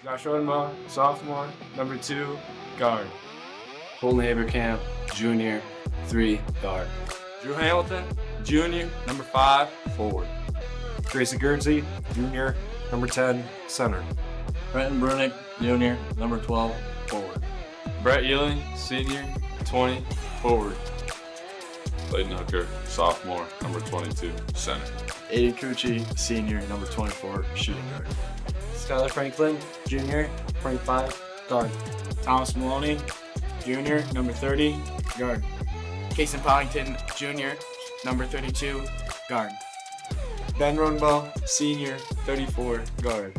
Josh Rodenbaugh, sophomore, number 2, guard. Colton Haberkamp, junior, 3, guard. Drew Hamilton, junior, number 5, forward. Grayson Guernsey, junior, number 10, center. Brenton Brunick, junior, number 12, forward. Brett Ewing, senior, 20, forward. Clayton Hooker, sophomore, number 22, center. Aiden Cucci, senior, number 24, shooting guard. Skylar Franklin, junior, 25, guard. Thomas Maloney, junior, number 30, guard. Kason Pollington, junior, number 32, guard. Ben Rodenbaugh, senior, 34, guard.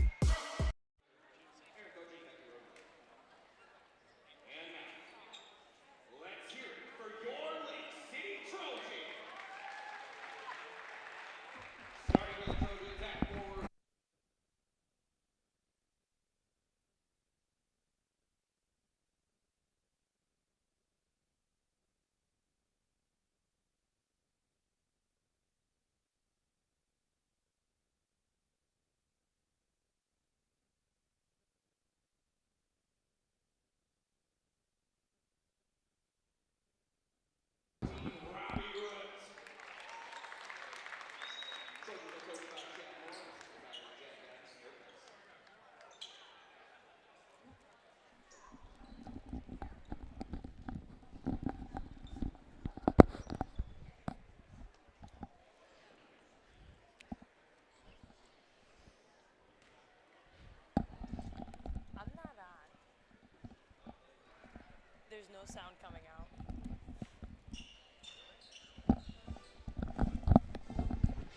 There's no sound coming out.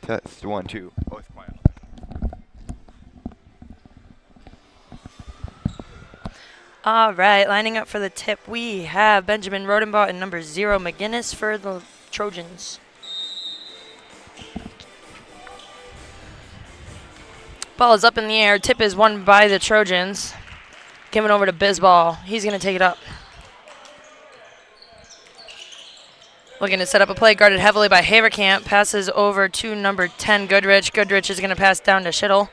Test 1, 2. Both quiet. All right, lining up for the tip, we have Benjamin Rodenbaugh and number 0, McGinnis for the Trojans. Ball is up in the air. Tip is won by the Trojans. Giving over to Bisball. He's going to take it up. Looking to set up a play, guarded heavily by Haverkamp. Passes over to number 10, Goodrich. Goodrich is going to pass down to Schittle.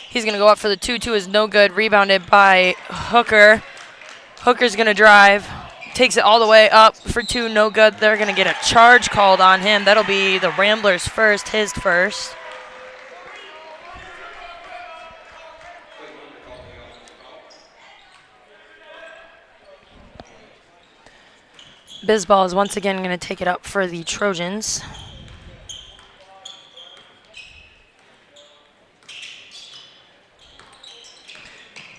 He's going to go up for the 2-2 is no good. Rebounded by Hooker. Hooker's going to drive. Takes it all the way up for 2, no good. They're going to get a charge called on him. That'll be the Ramblers first, his first. Bisball is once again going to take it up for the Trojans.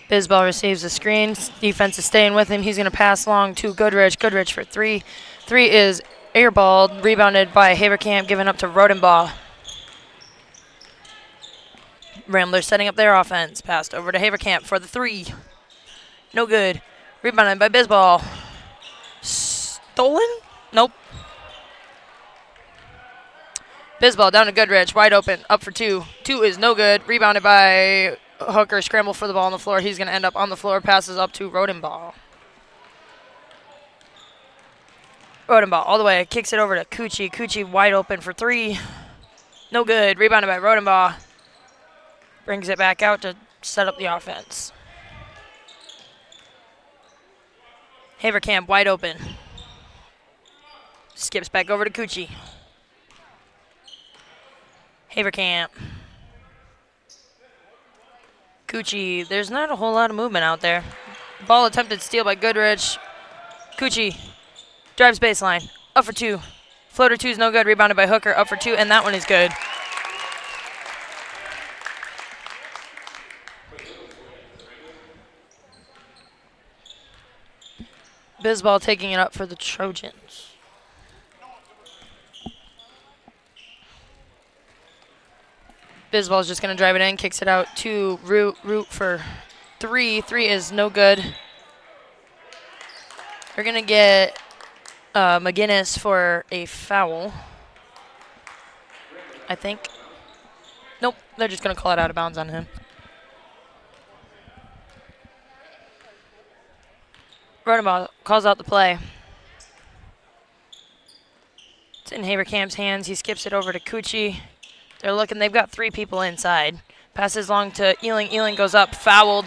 Bisball receives the screen. Defense is staying with him. He's going to pass long to Goodrich. Goodrich for 3. 3 is airballed, rebounded by Haverkamp, given up to Rodenbaugh. Ramblers setting up their offense. Passed over to Haverkamp for the 3. No good. Rebounded by Bisball. Stolen? Nope. Bisball down to Goodrich, wide open, up for 2. 2 is no good. Rebounded by Hooker, scramble for the ball on the floor. He's going to end up on the floor, passes up to Rodenbaugh. Rodenbaugh all the way, kicks it over to Cucci. Cucci wide open for 3. No good. Rebounded by Rodenbaugh. Brings it back out to set up the offense. Haverkamp wide open. Skips back over to Cucci. Haverkamp. Cucci, there's not a whole lot of movement out there. Ball attempted steal by Goodrich. Cucci drives baseline. Up for 2. Floater 2 is no good. Rebounded by Hooker. Up for 2, and that one is good. Bisball taking it up for the Trojans. Bisball's just going to drive it in, kicks it out to Root for 3. 3 is no good. We're going to get McGinnis for a foul, I think. Nope, they're just going to call it out of bounds on him. Rodenbaugh calls out the play. It's in Haverkamp's hands. He skips it over to Cucci. They're looking. They've got 3 people inside. Passes long to Ealing. Ealing goes up, fouled.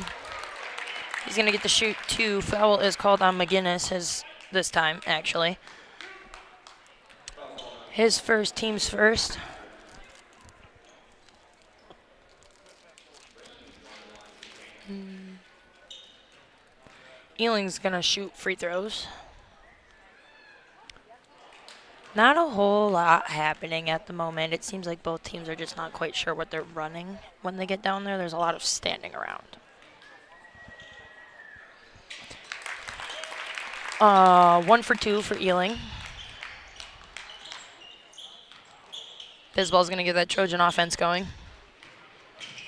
He's going to get the shoot 2. Foul is called on McGinnis this time, actually. His first, team's first. Ealing's going to shoot free throws. Not a whole lot happening at the moment. It seems like both teams are just not quite sure what they're running when they get down there. There's a lot of standing around. 1 for 2 for Ealing. Bisball's going to get that Trojan offense going.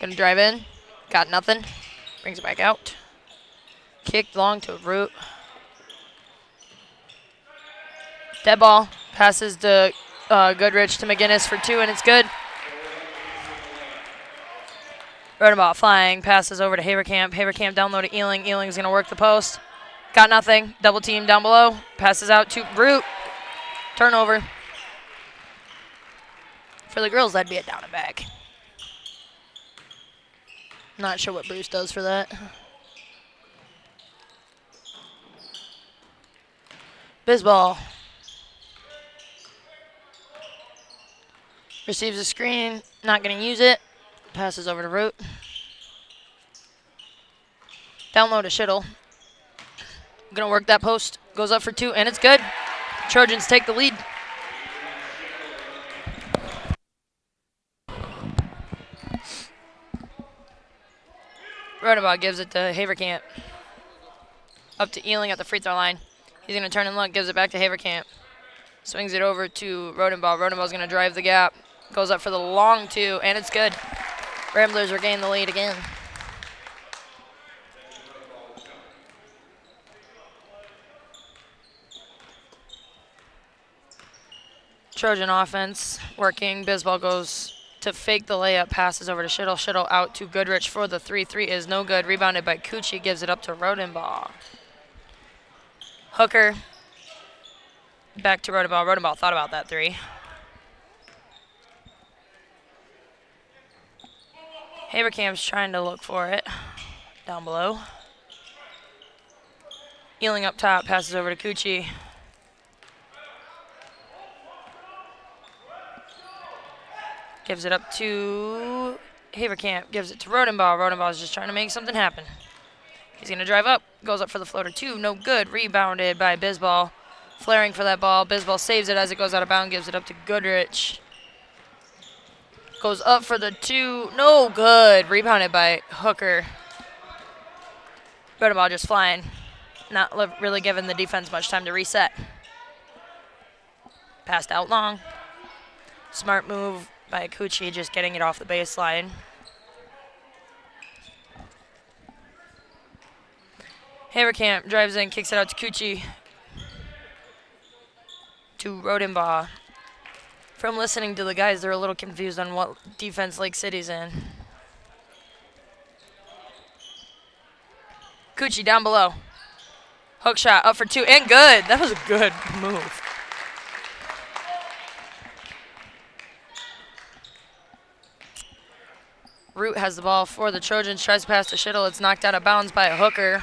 Going to drive in. Got nothing. Brings it back out. Kick long to Root. Dead ball. Passes to Goodrich to McGinnis for 2, and it's good. Rodenbaugh flying. Passes over to Haverkamp. Haverkamp down low to Ealing. Ealing's going to work the post. Got nothing. Double team down below. Passes out to Root. Turnover. For the girls, that'd be a down and back. Not sure what Bruce does for that. Bisball. Receives a screen. Not going to use it. Passes over to Root. Down low to Schittle. Going to work that post. Goes up for 2, and it's good. Trojans take the lead. Rodenbaugh gives it to Haverkamp. Up to Ealing at the free throw line. He's going to turn and look, gives it back to Haverkamp. Swings it over to Rodenbaugh. Rodenbaugh's going to drive the gap. Goes up for the long 2, and it's good. Ramblers regain the lead again. Trojan offense working. Bisball goes to fake the layup, passes over to Schittle. Schittle out to Goodrich for the 3. 3 is no good. Rebounded by Cucci. Gives it up to Rodenbaugh. Hooker. Back to Rodenbaugh. Rodenbaugh thought about that 3. Haverkamp's trying to look for it. Down below. Ealing up top. Passes over to Cucci. Gives it up to Haverkamp. Gives it to Rodenbaugh. Rodenbaugh's just trying to make something happen. He's going to drive up. Goes up for the floater 2. No good. Rebounded by Bisball. Flaring for that ball. Bisball saves it as it goes out of bounds. Gives it up to Goodrich. Goes up for the 2. No good. Rebounded by Hooker. Rodenbaugh just flying. Not really giving the defense much time to reset. Passed out long. Smart move by Cucci, just getting it off the baseline. Haverkamp drives in, kicks it out to Cucci. To Rodenbaugh. From listening to the guys, they're a little confused on what defense Lake City's in. Cucci down below. Hook shot up for 2, and good. That was a good move. Root has the ball for the Trojans, tries to pass to Schittle. It's knocked out of bounds by a Hooker.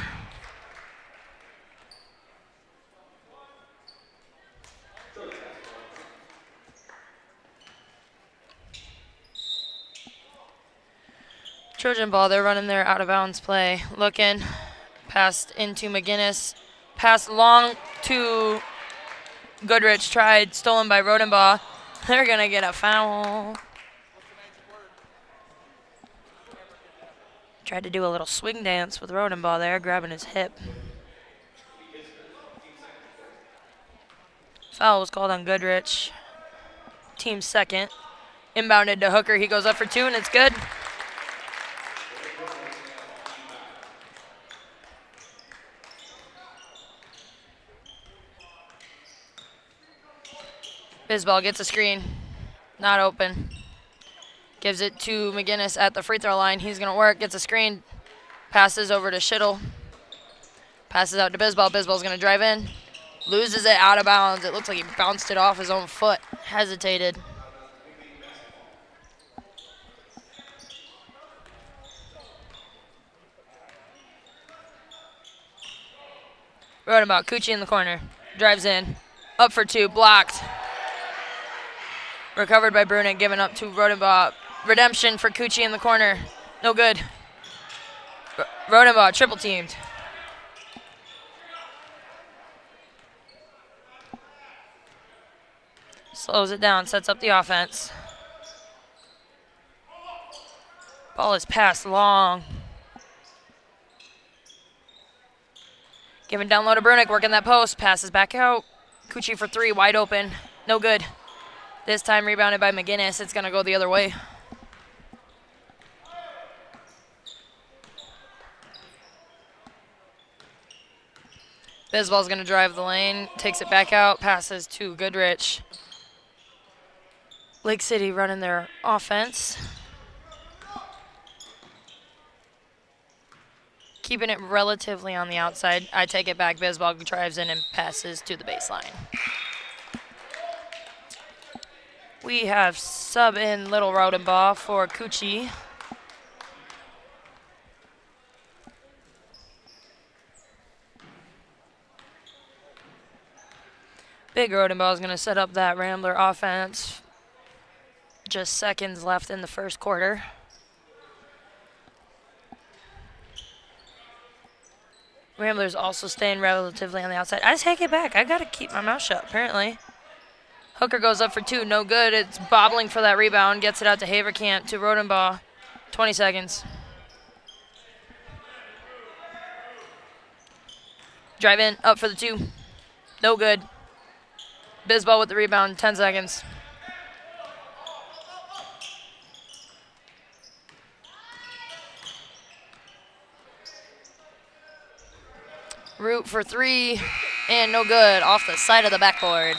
Trojan ball, they're running their out of bounds play. Looking, passed into McGinnis. Pass long to Goodrich, tried, stolen by Rodenbaugh. They're going to get a foul. Tried to do a little swing dance with Rodenbaugh there, grabbing his hip. Foul was called on Goodrich. Team second. Inbounded to Hooker. He goes up for 2, and it's good. Bisball gets a screen. Not open. Gives it to McGinnis at the free throw line. He's going to work. Gets a screen. Passes over to Schittle. Passes out to Bisball. Bisball's going to drive in. Loses it out of bounds. It looks like he bounced it off his own foot. Hesitated. Rodenbaugh, Kuchi in the corner. Drives in. Up for two. Blocked. Recovered by Brunik. Given up to Rodenbaugh. Redemption for Kuchi in the corner. No good. Rodenbaugh triple teamed. Slows it down. Sets up the offense. Ball is passed long. Giving down low to Brunik, working that post, passes back out. Kuchi for three, wide open, no good. This time rebounded by McGinnis, it's gonna go the other way. Bisball's gonna drive the lane, takes it back out, passes to Goodrich. Lake City running their offense. Keeping it relatively on the outside. I take it back. Bisball drives in and passes to the baseline. We have sub in Little Rodenbaugh for Kuchi. Big Rodenbaugh is going to set up that Rambler offense. Just seconds left in the first quarter. Ramblers also staying relatively on the outside. I take it back. I got to keep my mouth shut, apparently. Hooker goes up for two. No good. It's bobbling for that rebound. Gets it out to Haverkamp to Rodenbaugh. 20 seconds. Drive in. Up for the two. No good. Bisball with the rebound. 10 seconds. Root for three, and no good, off the side of the backboard.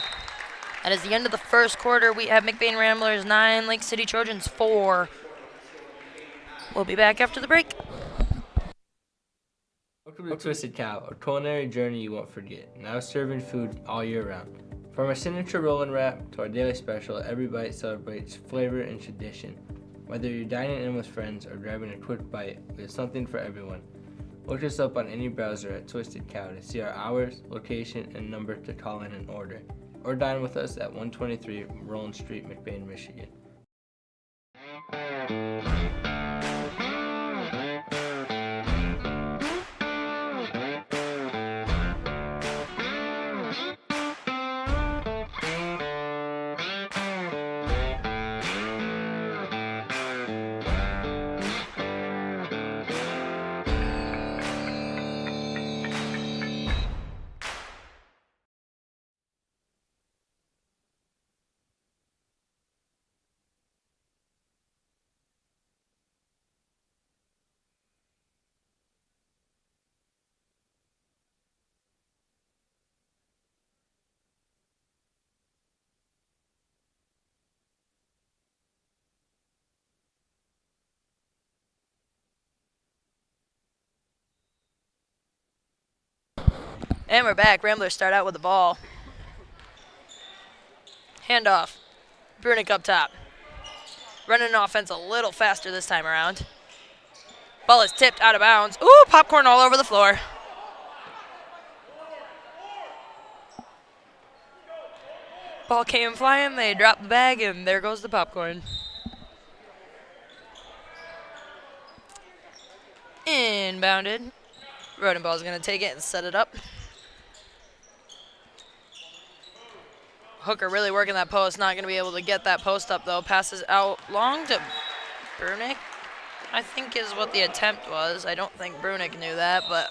That is the end of the first quarter. We have McBain Ramblers 9, Lake City Trojans 4. We'll be back after the break. Welcome to Twisted Cow, a culinary journey you won't forget. Now serving food all year round. From our signature roll-and wrap to our daily special, every bite celebrates flavor and tradition. Whether you're dining in with friends or grabbing a quick bite, there's something for everyone. Look us up on any browser at Twisted Cow to see our hours, location, and number to call in and order. Or dine with us at 123 Roland Street, McBain, Michigan. And we're back. Ramblers start out with the ball. Handoff. Brunik up top. Running offense a little faster this time around. Ball is tipped out of bounds. Ooh, popcorn all over the floor. Ball came flying. They dropped the bag, and there goes the popcorn. Inbounded. Rodenbaugh's going to take it and set it up. Hooker really working that post. Not going to be able to get that post up, though. Passes out long to Brunik, I think is what the attempt was. I don't think Brunik knew that, but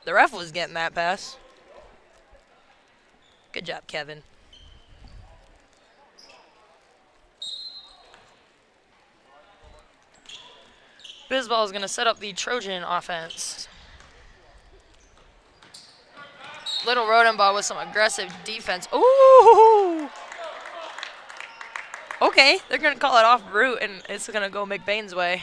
the ref was getting that pass. Good job, Kevin. Bisball is going to set up the Trojan offense. Little Rodenbaugh with some aggressive defense. Ooh! Okay, they're going to call it off route, and it's going to go McBain's way.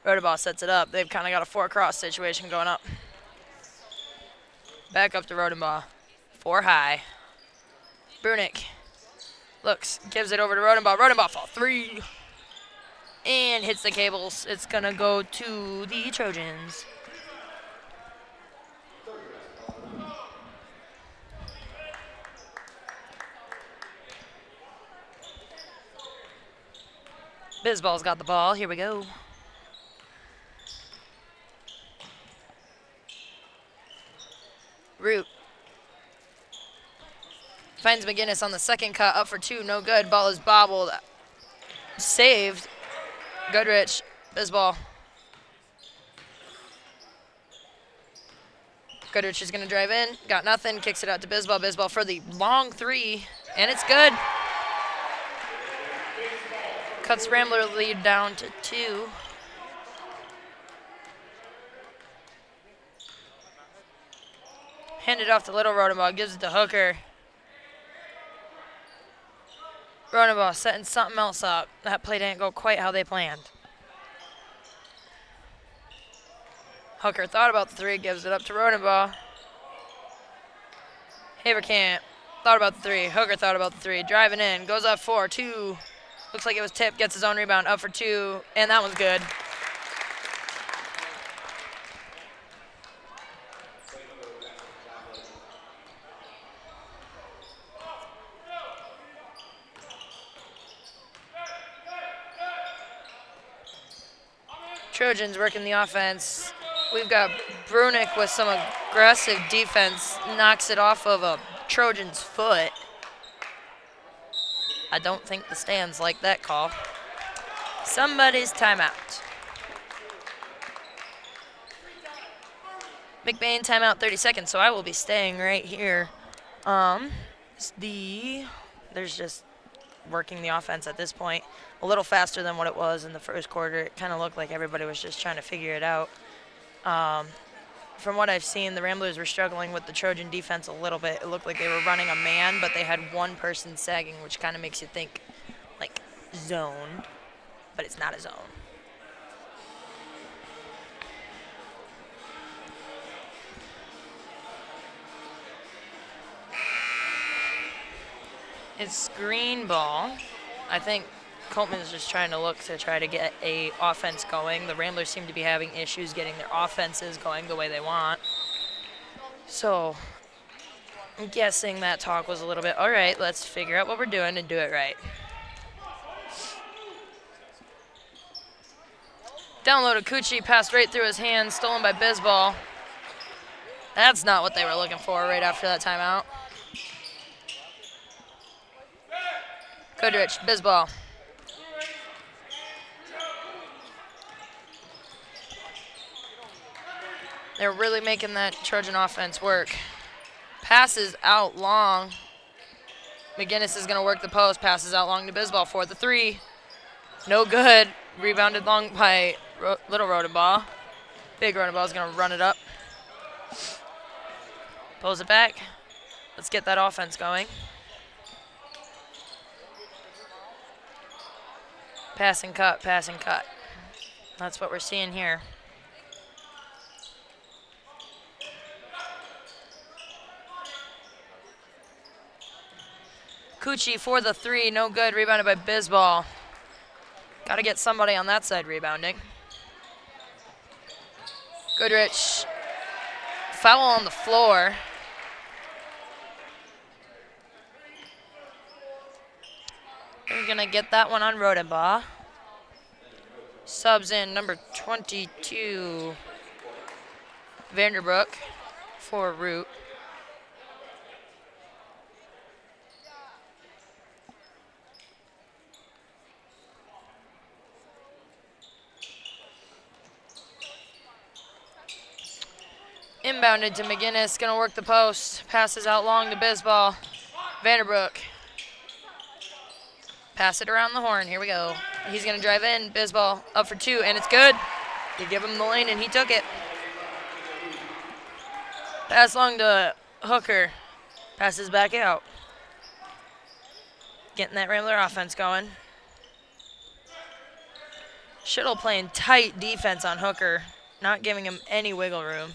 Rodenbaugh sets it up. They've kind of got a four-cross situation going up. Back up to Rodenbaugh. Four high. Brunik looks, gives it over to Rodenbaugh. Rodenbaugh fall three. and hits the cables. It's going to go to the Trojans. Bizball's got the ball. Here we go. Root. Finds McGinnis on the second cut. Up for two. No good. Ball is bobbled. Saved. Goodrich. Bizball. Goodrich is going to drive in. Got nothing. Kicks it out to Bizball. Bizball for the long three. And it's good. Cuts Rambler lead down to 2. Handed off to Little Rodenbaugh, gives it to Hooker. Rodenbaugh setting something else up. That play didn't go quite how they planned. Hooker thought about the 3, gives it up to Rodenbaugh. Haverkamp thought about the 3. Hooker thought about the 3. Driving in, goes up 4, 2. Looks like it was tipped, gets his own rebound, up for 2, and that one's good. Trojans working the offense. We've got Brunick with some aggressive defense, knocks it off of a Trojan's foot. I don't think the stands like that call. Somebody's timeout. McBain timeout 30 seconds, so I will be staying right here. There's just working the offense at this point. A little faster than what it was in the first quarter. It kind of looked like everybody was just trying to figure it out. From what I've seen, the Ramblers were struggling with the Trojan defense a little bit. It looked like they were running a man, but they had one person sagging, which kind of makes you think, like, zone, but it's not a zone. It's screen ball. I think Coltman is just trying to look to try to get a offense going. The Ramblers seem to be having issues getting their offenses going the way they want. So I'm guessing that talk was a little bit, all right, let's figure out what we're doing and do it right. Downloaded Coochie, passed right through his hands, stolen by Bizball. That's not what they were looking for right after that timeout. Goodrich, Bizball. They're really making that Trojan offense work. Passes out long. McGinnis is going to work the post. Passes out long to Bizball for the 3. No good. Rebounded long by Little Rodenbaugh. Big Rodenbaugh is going to run it up. Pulls it back. Let's get that offense going. Pass and cut, pass and cut. That's what we're seeing here. Coochie for the 3, no good. Rebounded by Bizball. Got to get somebody on that side rebounding. Goodrich. Foul on the floor. We're going to get that one on Rodenbaugh. Subs in number 22, Vanderbrook for Root. Inbounded to McGinnis, gonna work the post. Passes out long to Bizball. Vanderbrook. Pass it around the horn, here we go. He's gonna drive in, Bizball up for 2, and it's good. You give him the lane and he took it. Pass long to Hooker. Passes back out. Getting that Rambler offense going. Shittle playing tight defense on Hooker, not giving him any wiggle room.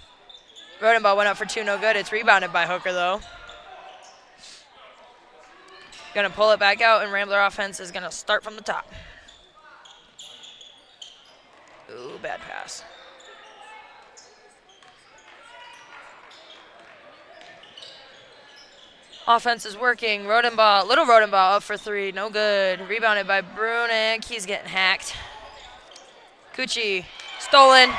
Rodenbaugh went up for 2, no good. It's rebounded by Hooker, though. Gonna pull it back out, and Rambler offense is gonna start from the top. Ooh, bad pass. Offense is working. Rodenbaugh, little Rodenbaugh up for three. No good. Rebounded by Brunik. He's getting hacked. Kuchi, stolen.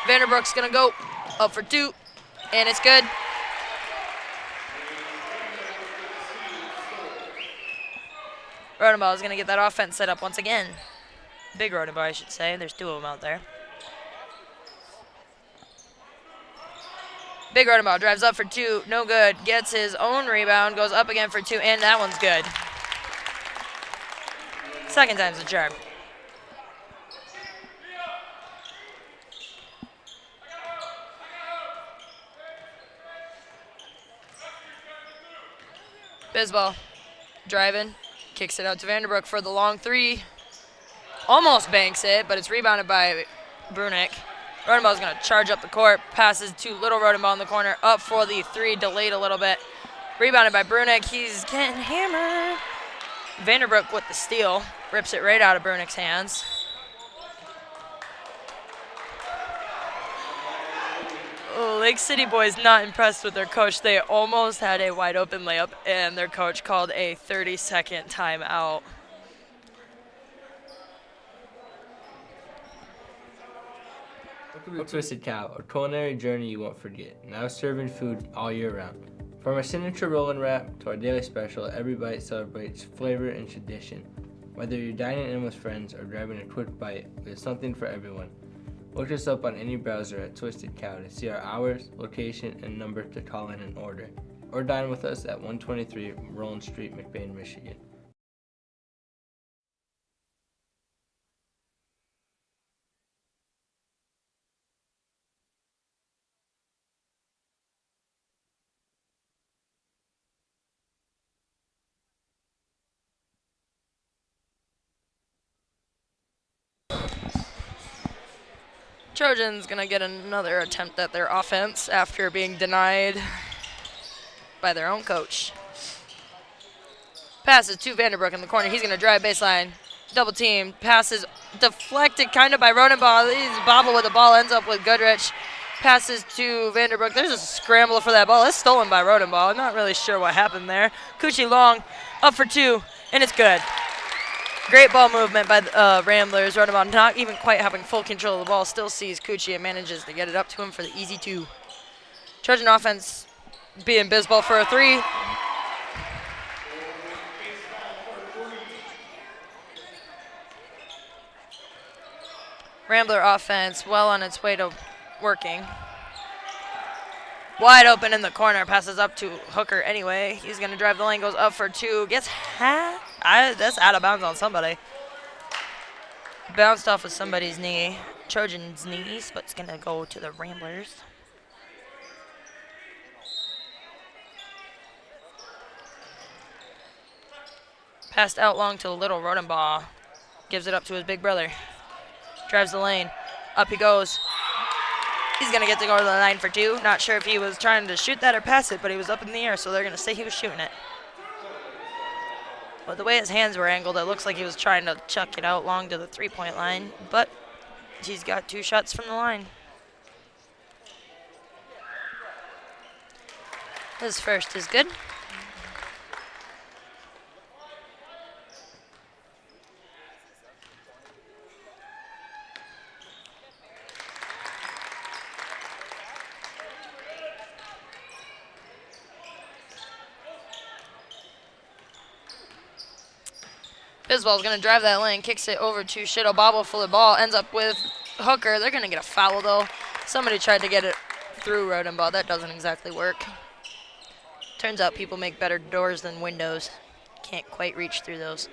Vanderbroek's going to go up for two. And it's good. Rodenbaugh is going to get that offense set up once again. Big Rodenbaugh, I should say. There's two of them out there. Big Rodenbaugh drives up for two, no good. Gets his own rebound, goes up again for two, and that one's good. Second time's a charm. Bisbal driving, kicks it out to Vanderbroek for the long three. Almost banks it, but it's rebounded by Brunik. Rodenbaugh's going to charge up the court, passes to little Rodenbaugh in the corner, up for the three, delayed a little bit. Rebounded by Brunik, he's getting hammered. Vanderbroek with the steal, rips it right out of Brunik's hands. Lake City boys not impressed with their coach. They almost had a wide open layup, and their coach called a 30-second timeout. Welcome to Twisted Cow, a culinary journey you won't forget. Now serving food all year round. From our signature roll-and wrap to our daily special, every bite celebrates flavor and tradition. Whether you're dining in with friends or grabbing a quick bite, there's something for everyone. Look us up on any browser at Twisted Cow to see our hours, location, and number to call in and order. Or dine with us at 123 Roland Street, McBain, Michigan. Trojans gonna get another attempt at their offense after being denied by their own coach. Passes to Vanderbroek in the corner. He's gonna drive baseline, double team, passes deflected kind of by Rodenbaugh. He's bobble with the ball, ends up with Goodrich. Passes to Vanderbroek. There's a scramble for that ball. It's stolen by Rodenbaugh. I'm not really sure what happened there. Kuchi long, up for two, and it's good. Great ball movement by the Ramblers. Rodenbaugh not even quite having full control of the ball. Still sees Kuchi and manages to get it up to him for the easy two. Trojan offense being Bisbal for a three. Rambler offense well on its way to working. Wide open in the corner, passes up to Hooker anyway. He's going to drive the lane, goes up for two, gets that's out of bounds on somebody. Bounced off of somebody's knee, Trojan's knees, but it's going to go to the Ramblers. Passed out long to little Rodenbaugh. Gives it up to his big brother. Drives the lane. Up he goes. He's going to get to go to the line for two. Not sure if he was trying to shoot that or pass it, but he was up in the air, so they're going to say he was shooting it. But the way his hands were angled, it looks like he was trying to chuck it out long to the three-point line, but he's got two shots from the line. His first is good. Bisball's going to drive that lane, kicks it over to Shittle, bobble for the ball, ends up with Hooker. They're going to get a foul, though. Somebody tried to get it through Rodenbaugh. That doesn't exactly work. Turns out people make better doors than windows. Can't quite reach through those.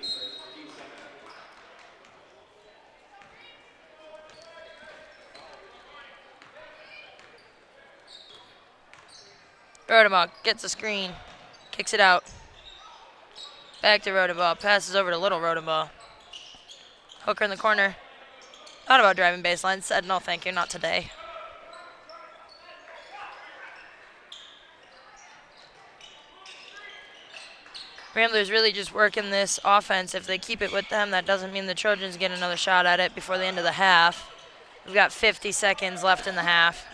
Rodenbaugh gets a screen, kicks it out. Back to Rodenbaugh, passes over to little Rodenbaugh. Hooker in the corner. Thought about driving baseline, said no thank you, not today. Ramblers really just working this offense. If they keep it with them, that doesn't mean the Trojans get another shot at it before the end of the half. We've got 50 seconds left in the half.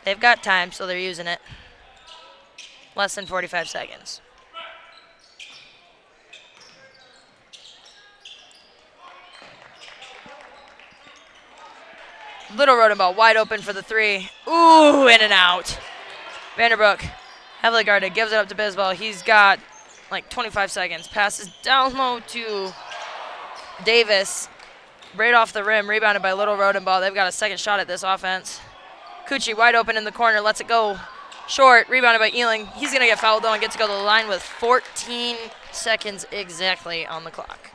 They've got time, so they're using it. Less than 45 seconds. Little Rodenball wide open for the three. Ooh, in and out. Vanderbroek, heavily guarded, gives it up to Bisbal. He's got like 25 seconds. Passes down low to Davis. Right off the rim, rebounded by Little Rodenball. They've got a second shot at this offense. Cucci wide open in the corner, lets it go short. Rebounded by Ealing. He's going to get fouled though and get to go to the line with 14 seconds exactly on the clock.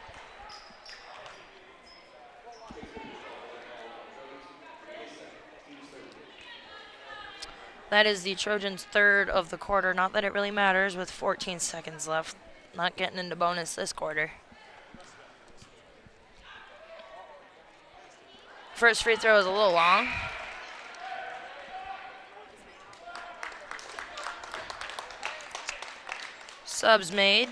That is the Trojans' third of the quarter. Not that it really matters with 14 seconds left. Not getting into bonus this quarter. First free throw is a little long. Subs made.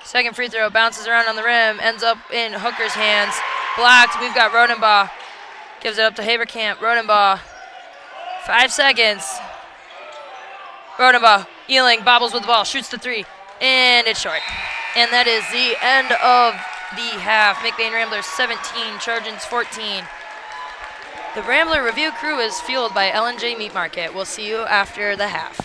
Second free throw bounces around on the rim, ends up in Hooker's hands. Blocked. We've got Rodenbaugh. Gives it up to Haberkamp. Rodenbaugh. 5 seconds. Rodenbaugh. Ealing bobbles with the ball. Shoots the three. And it's short. And that is the end of the half. McBain Ramblers 17, Trojans 14. The Rambler review crew is fueled by L&J Meat Market. We'll see you after the half.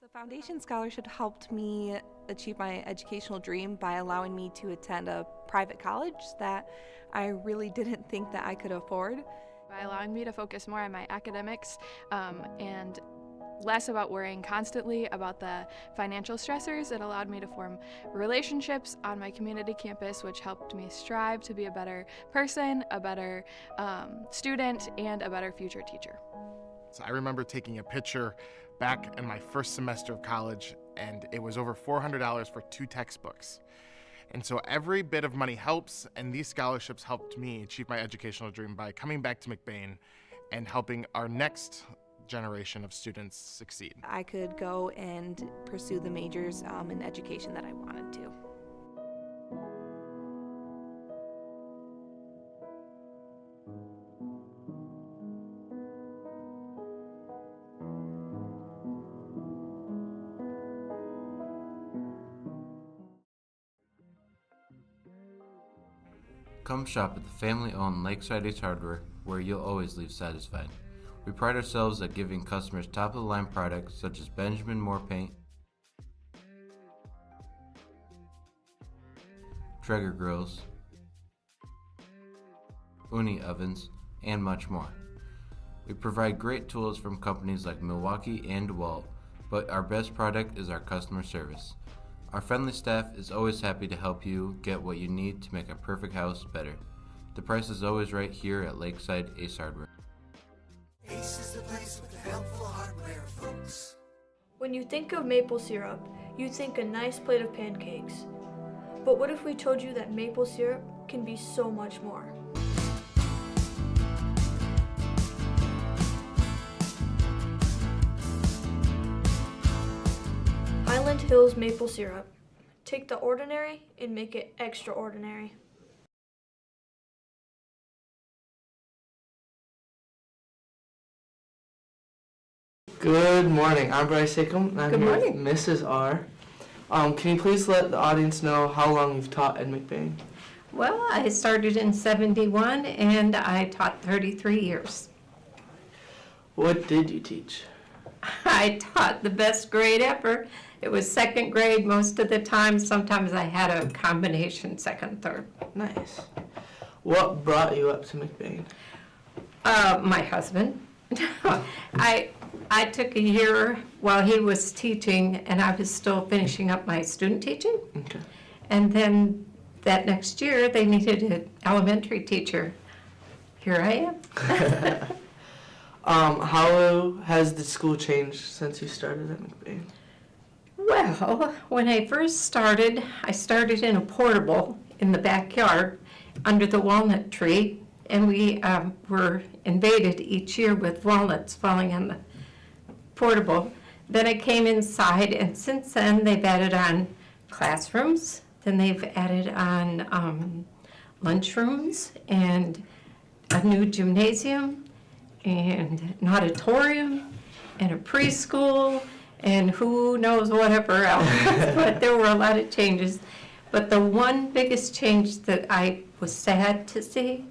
The Foundation Scholarship helped me achieve my educational dream by allowing me to attend a private college that I really didn't think that I could afford. By allowing me to focus more on my academics and less about worrying constantly about the financial stressors, it allowed me to form relationships on my community campus, which helped me strive to be a better person, a better student, and a better future teacher. So I remember taking a picture back in my first semester of college, and it was over $400 for 2 textbooks. And so every bit of money helps, and these scholarships helped me achieve my educational dream by coming back to McBain and helping our next generation of students succeed. I could go and pursue the majors in education that I wanted to. Come shop at the family-owned Lakeside Ace Hardware, where you'll always leave satisfied. We pride ourselves at giving customers top-of-the-line products such as Benjamin Moore paint, Traeger grills, Uni ovens, and much more. We provide great tools from companies like Milwaukee and DeWalt, but our best product is our customer service. Our friendly staff is always happy to help you get what you need to make a perfect house better. The price is always right here at Lakeside Ace Hardware. Ace is the place with the helpful hardware, folks. When you think of maple syrup, you think a nice plate of pancakes. But what if we told you that maple syrup can be so much more? Highland Hills maple syrup. Take the ordinary and make it extraordinary. Good morning. I'm Bryce Hickam. I'm Good here morning. with Mrs. R. Can you please let the audience know how long you've taught at McBain? Well, I started in 71 and I taught 33 years. What did you teach? I taught the best grade ever. It was second grade most of the time. Sometimes I had a combination second, third. Nice. What brought you up to McBain? My husband. I took a year while he was teaching and I was still finishing up my student teaching. Okay. And then that next year they needed an elementary teacher. Here I am. How has the school changed since you started at McBain? Well, when I first started, I started in a portable in the backyard under the walnut tree, and we were invaded each year with walnuts falling on the portable. Then I came inside, and since then they've added on classrooms. Then they've added on lunchrooms and a new gymnasium and an auditorium and a preschool and who knows whatever else. But there were a lot of changes. But the one biggest change that I was sad to see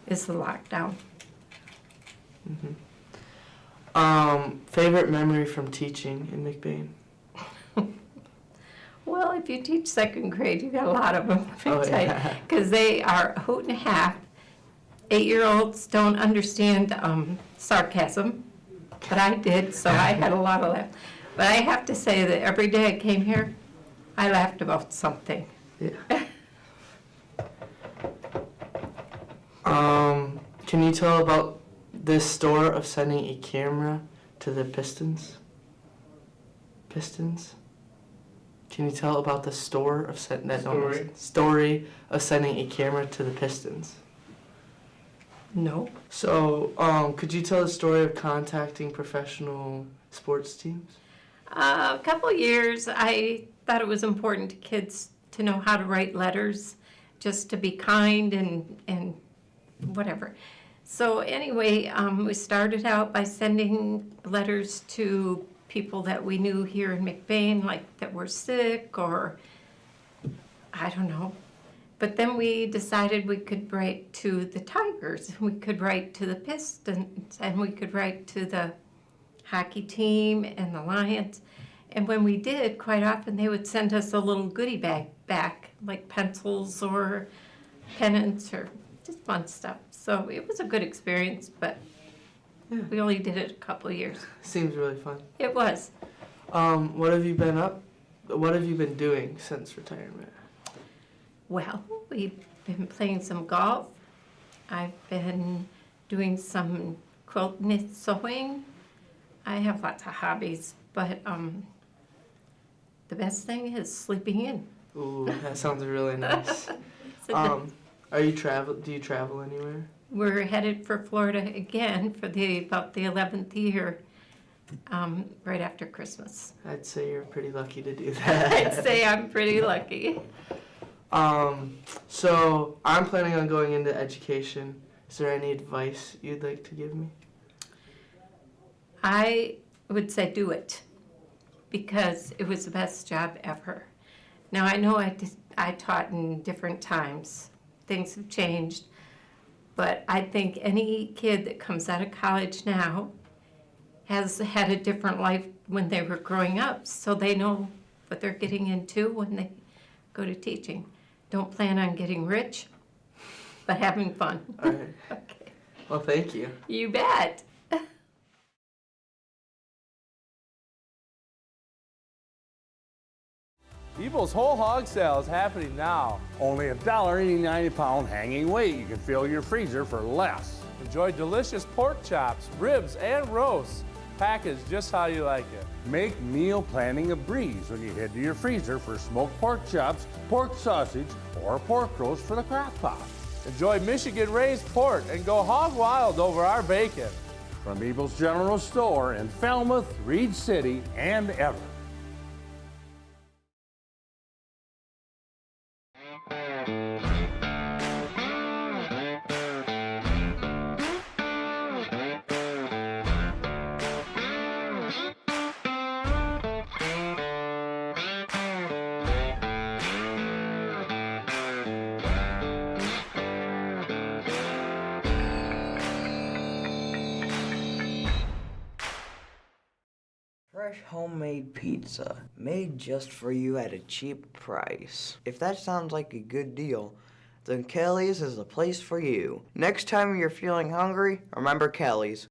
is the lockdown. Favorite memory from teaching in McBain? Well, if you teach second grade, you got a lot of them, yeah. because they are a hoot and a half. 8-year-olds don't understand sarcasm, but I did, so I had a lot of that. But I have to say that every day I came here, I laughed about something. Yeah. Can you tell about this store of sending a camera to the Pistons? Can you tell about the store of story of sending a camera to the Pistons? No. So, could you tell the story of contacting professional sports teams? A couple of years, I thought it was important to kids to know how to write letters, just to be kind and whatever. So anyway, we started out by sending letters to people that we knew here in McBain, like that were sick or I don't know. But then we decided we could write to the Tigers, we could write to the Pistons, and we could write to the hockey team and the Lions. And when we did, quite often they would send us a little goodie bag back, like pencils or pennants or just fun stuff. So it was a good experience, but we only did it a couple of years. Seems really fun. It was. What have you been doing since retirement? Well, we've been playing some golf. I've been doing some quilt knit sewing. I have lots of hobbies, but the best thing is sleeping in. Ooh, that sounds really nice. Do you travel anywhere? We're headed for Florida again for about the 11th year, right after Christmas. I'd say you're pretty lucky to do that. I'd say I'm pretty lucky. So I'm planning on going into education. Is there any advice you'd like to give me? I would say do it, because it was the best job ever. Now I know I taught in different times. Things have changed, but I think any kid that comes out of college now has had a different life when they were growing up, so they know what they're getting into when they go to teaching. Don't plan on getting rich, but having fun. All right. Okay. Well, thank you. You bet. Evil's Whole Hog Sale is happening now. Only $1.89 a pound hanging weight. You can fill your freezer for less. Enjoy delicious pork chops, ribs, and roasts. Packaged just how you like it. Make meal planning a breeze when you head to your freezer for smoked pork chops, pork sausage, or pork roast for the crock pot. Enjoy Michigan-raised pork and go hog wild over our bacon. From Evil's General Store in Falmouth, Reed City, and Everett. Fresh homemade pizza, made just for you at a cheap price. If that sounds like a good deal, then Kelly's is the place for you. Next time you're feeling hungry, remember Kelly's.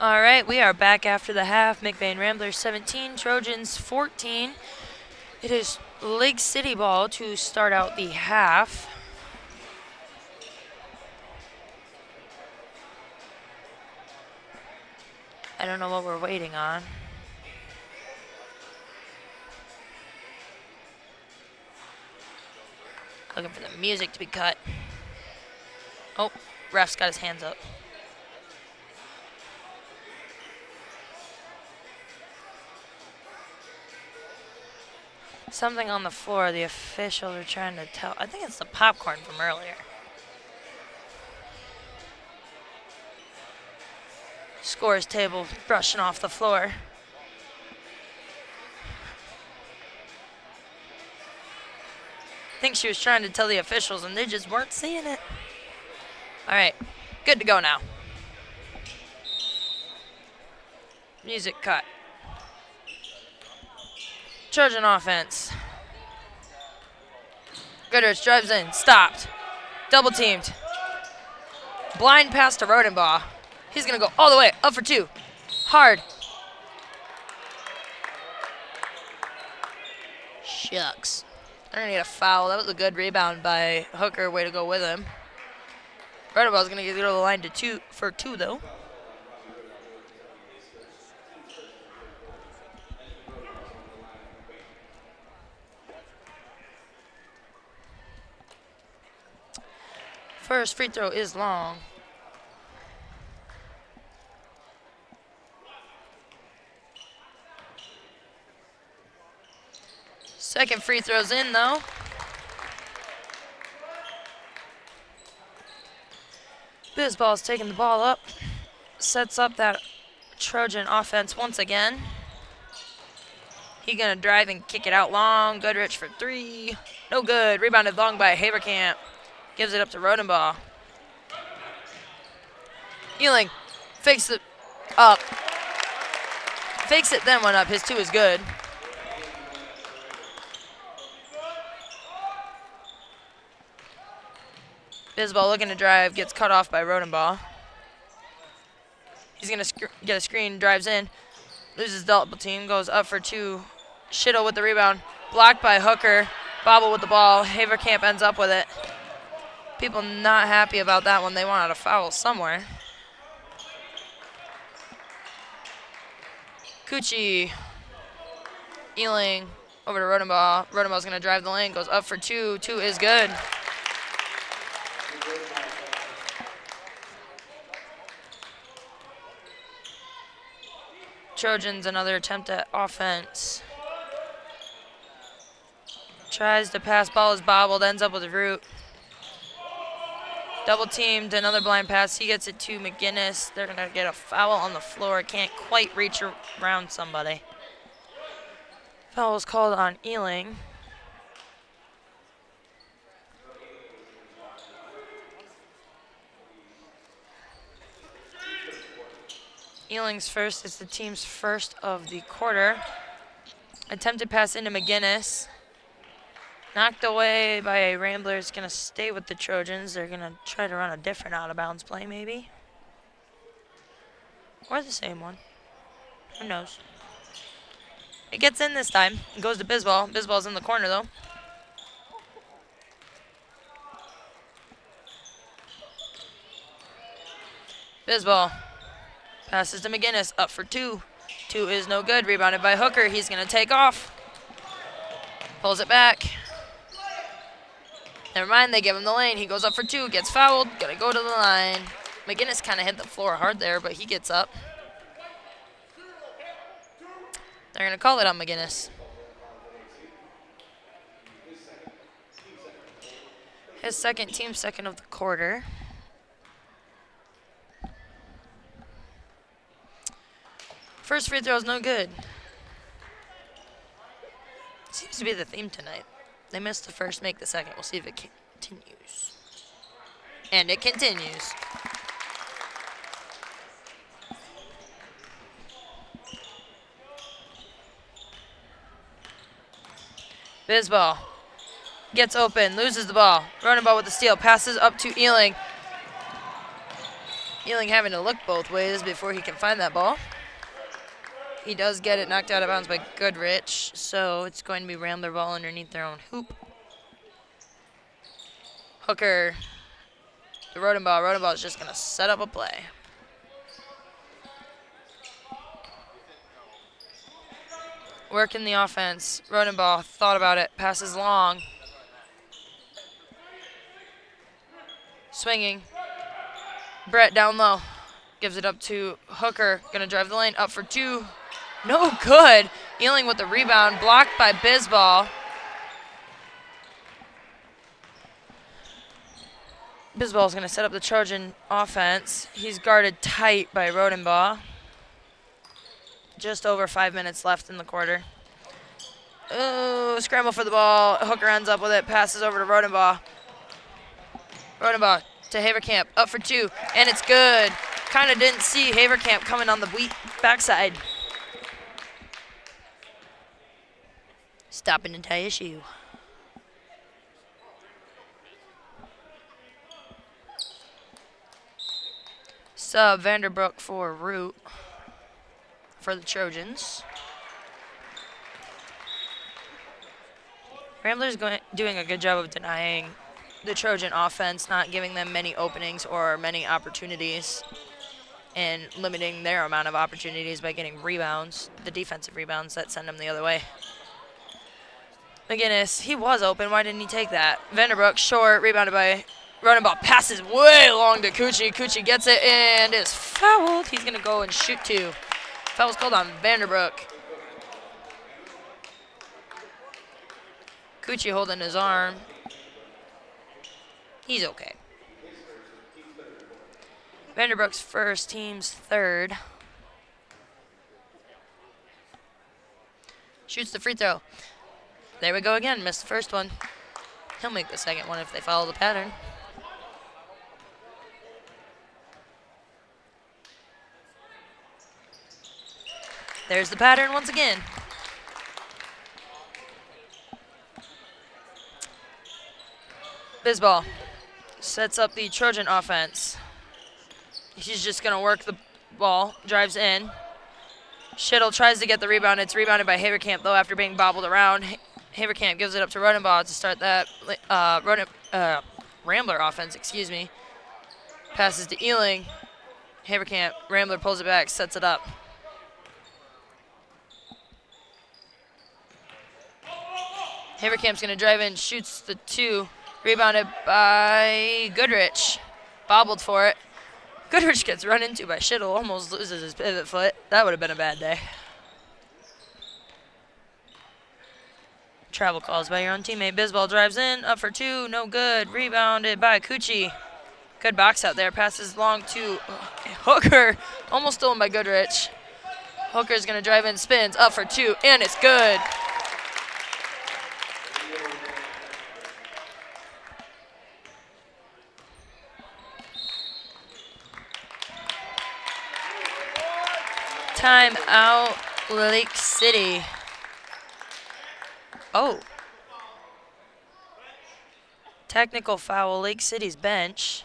All right, we are back after the half. McBain Ramblers 17, Trojans 14. It is Lake City ball to start out the half. I don't know what we're waiting on. Looking for the music to be cut. Oh, ref's got his hands up. Something on the floor, the officials are trying to tell. I think it's the popcorn from earlier. Scores table brushing off the floor. I think she was trying to tell the officials and they just weren't seeing it. All right, good to go now. Music cut. Trojan offense. Goodrich drives in, stopped. Double teamed. Blind pass to Rodenbaugh. He's gonna go all the way, up for two. Hard. Shucks. They're gonna get a foul. That was a good rebound by Hooker. Way to go with him. Rodenbaugh's gonna get to the line for two though. First free throw is long. Second free throw's in though. Bizball's taking the ball up. Sets up that Trojan offense once again. He gonna drive and kick it out long. Goodrich for three. No good. Rebounded long by Haverkamp. Gives it up to Rodenbaugh. Ealing fakes it up. Fakes it, then went up. His two is good. Bizball looking to drive, gets cut off by Rodenbaugh. He's going to get a screen, drives in, loses double team, goes up for two. Schittle with the rebound, blocked by Hooker. Bobble with the ball. Haverkamp ends up with it. People not happy about that one. They wanted a foul somewhere. Cucci. Ealing over to Rodenbaugh. Rodenbaugh's going to drive the lane, goes up for two. Two is good. Trojans, another attempt at offense. Tries to pass, ball is bobbled, ends up with a root. Double teamed, another blind pass. He gets it to McGinnis. They're gonna get a foul on the floor. Can't quite reach around somebody. Foul was called on Ealing. Ealing's first is the team's first of the quarter. Attempted pass into McGinnis. Knocked away by a Rambler. Going to stay with the Trojans. They're going to try to run a different out-of-bounds play, maybe. Or the same one. Who knows? It gets in this time. It goes to Bizball. Bizball's in the corner, though. Bizball. Passes to McGinnis. Up for two. Two is no good. Rebounded by Hooker. He's going to take off. Pulls it back. Never mind, they give him the lane. He goes up for two, gets fouled, gonna go to the line. McGinnis kind of hit the floor hard there, but he gets up. They're gonna call it on McGinnis. His second, team second of the quarter. First free throw is no good. Seems to be the theme tonight. They missed the first, make the second. We'll see if it continues. And it continues. Bizball gets open, loses the ball. Rodenbaugh with the steal, passes up to Ealing. Ealing having to look both ways before he can find that ball. He does get it knocked out of bounds by Goodrich, so it's going to be Rambler ball underneath their own hoop. Hooker, the Rodenball. Rodenball is just going to set up a play. Working the offense. Rodenball thought about it, passes long. Swinging. Brett down low. Gives it up to Hooker. Gonna drive the lane. Up for two. No good. Ealing with the rebound. Blocked by Bisball. Bisball's gonna set up the Trojan offense. He's guarded tight by Rodenball. Just over 5 minutes left in the quarter. Oh, scramble for the ball. Hooker ends up with it. Passes over to Rodenball. Rodenball to Haverkamp. Up for two. And it's good. Kind of didn't see Haverkamp coming on the backside. Stopping to tie a shoe. Sub Vanderbrook for Root for the Trojans. Rambler's doing a good job of denying the Trojan offense, not giving them many openings or many opportunities, and limiting their amount of opportunities by getting rebounds, the defensive rebounds that send them the other way. McGinnis, he was open. Why didn't he take that? Vanderbrook, short, rebounded by Rodenball. Passes way long to Cucci. Cucci gets it and is fouled. He's going to go and shoot two. Foul's called on Vanderbrook. Cucci holding his arm. He's okay. Vanderbrook's first, team's third. Shoots the free throw. There we go again, missed the first one. He'll make the second one if they follow the pattern. There's the pattern once again. Bisball sets up the Trojan offense. He's just going to work the ball, drives in. Schittle tries to get the rebound. It's rebounded by Haverkamp, though, after being bobbled around. Haverkamp gives it up to Rodenball to start that Rambler offense, excuse me. Passes to Ealing. Haverkamp, Rambler pulls it back, sets it up. Haverkamp's going to drive in, shoots the two. Rebounded by Goodrich. Bobbled for it. Goodrich gets run into by Schittle, almost loses his pivot foot. That would have been a bad day. Travel calls by your own teammate. Bisball drives in, up for two, no good. Rebounded by Cucci. Good box out there. Passes long to Hooker. Almost stolen by Goodrich. Hooker's going to drive in, spins, up for two, and it's good. Time out, Lake City. Oh. Technical foul, Lake City's bench.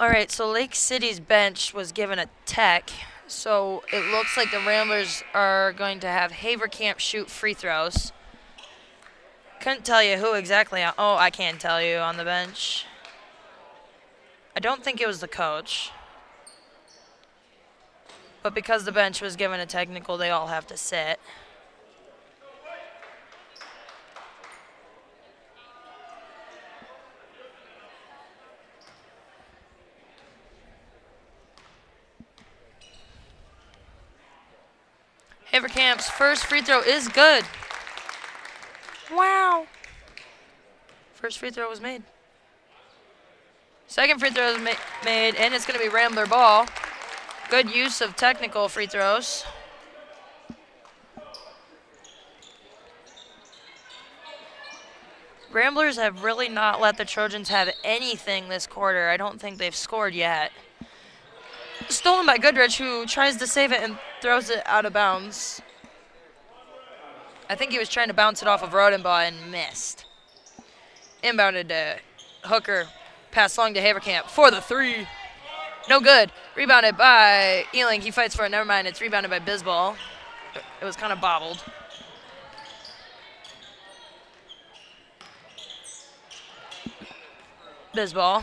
All right, so Lake City's bench was given a tech, so it looks like the Ramblers are going to have Haverkamp shoot free throws. Couldn't tell you who exactly. Oh, I can tell you on the bench. I don't think it was the coach. But because the bench was given a technical, they all have to sit. Haverkamp's first free throw is good. Wow. First free throw was made. Second free throw is made, and it's going to be Rambler ball. Good use of technical free throws. Ramblers have really not let the Trojans have anything this quarter. I don't think they've scored yet. Stolen by Goodrich, who tries to save it and throws it out of bounds. I think he was trying to bounce it off of Rodenbaugh and missed. Inbounded to Hooker. Pass long to Haverkamp for the three. No good. Rebounded by Ealing. He fights for it. Never mind. It's rebounded by Bisbal. It was kind of bobbled. Bisbal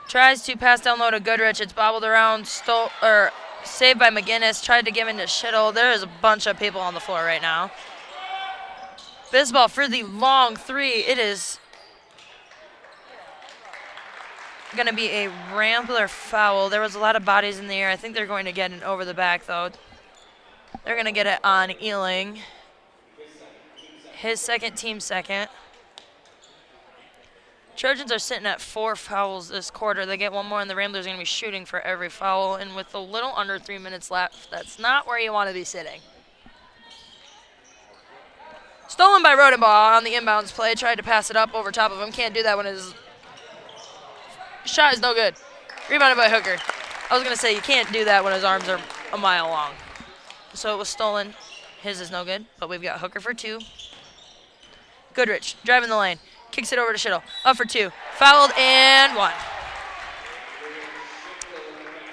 tries to pass down low to Goodrich. It's bobbled around, saved by McGinnis. Tried to give into Schittle. There is a bunch of people on the floor right now. Bisbal for the long three. It is going to be a Rambler foul. There was a lot of bodies in the air. I think they're going to get an over the back, though. They're going to get it on Ealing. His second, team second. Trojans are sitting at 4 fouls this quarter. They get one more, and the Ramblers are going to be shooting for every foul. And with a little under 3 minutes left, that's not where you want to be sitting. Stolen by Rodenbaugh on the inbounds play. Tried to pass it up over top of him. Can't do that when his shot is no good. Rebounded by Hooker. I was going to say you can't do that when his arms are a mile long. So it was stolen. His is no good, but we've got Hooker for 2. Goodrich driving the lane. Kicks it over to Schittle. Up for 2. Fouled and 1.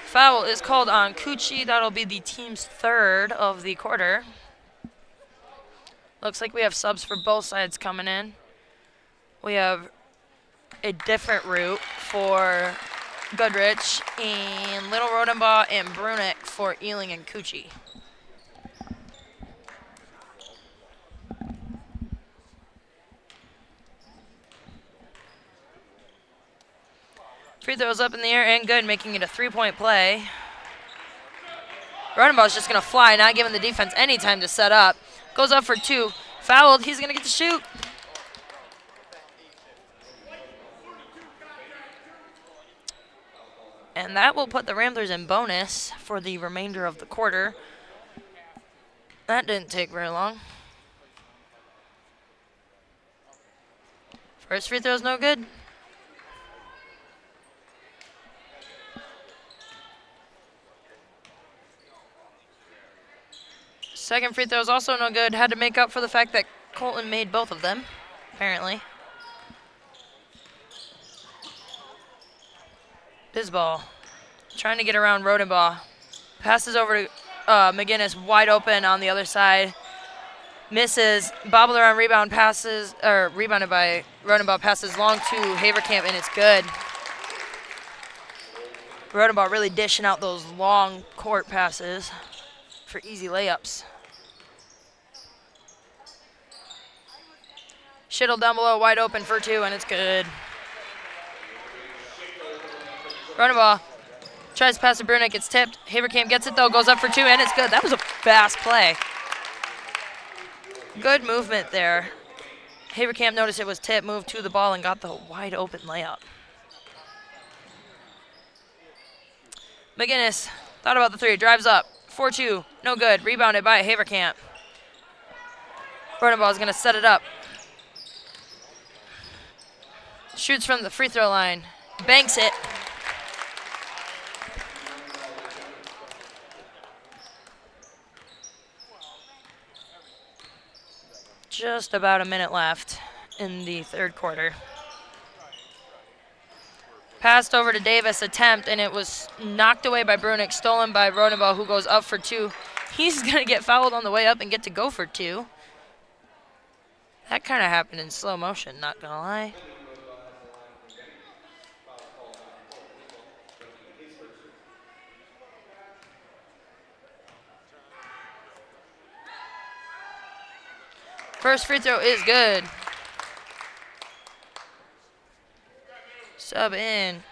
Foul is called on Cucci. That'll be the team's 3rd of the quarter. Looks like we have subs for both sides coming in. We have a different route for Goodrich and Little Rodenbaugh and Brunick for Ealing and Cucci. Free throws up in the air and good, making it a 3-point play. Rodenbaugh's just going to fly, not giving the defense any time to set up. Goes up for 2. Fouled. He's going to get to shoot. And that will put the Ramblers in bonus for the remainder of the quarter. That didn't take very long. First free throw's no good. Second free throw is also no good. Had to make up for the fact that Colton made both of them, apparently. Bisbal trying to get around Rodenbaugh. Passes over to McGinnis, wide open on the other side. Misses. Bobbled around, rebounded by Rodenbaugh. Passes long to Haverkamp, and it's good. Rodenbaugh really dishing out those long court passes for easy layups. Schittle down below, wide open for 2, and it's good. Rodenbaugh tries to pass to Brunick, it's tipped. Haverkamp gets it though, goes up for 2, and it's good. That was a fast play. Good movement there. Haverkamp noticed it was tipped, moved to the ball, and got the wide open layup. McGinnis thought about the 3, drives up. 4-2, no good. Rebounded by Haverkamp. Rodenbaugh is going to set it up. Shoots from the free throw line. Banks it. Just about a minute left in the 3rd quarter. Passed over to Davis, attempt, and it was knocked away by Brunick, stolen by Rodenbaugh, who goes up for 2. He's going to get fouled on the way up and get to go for 2. That kind of happened in slow motion, not going to lie. First free throw is good. Sub in.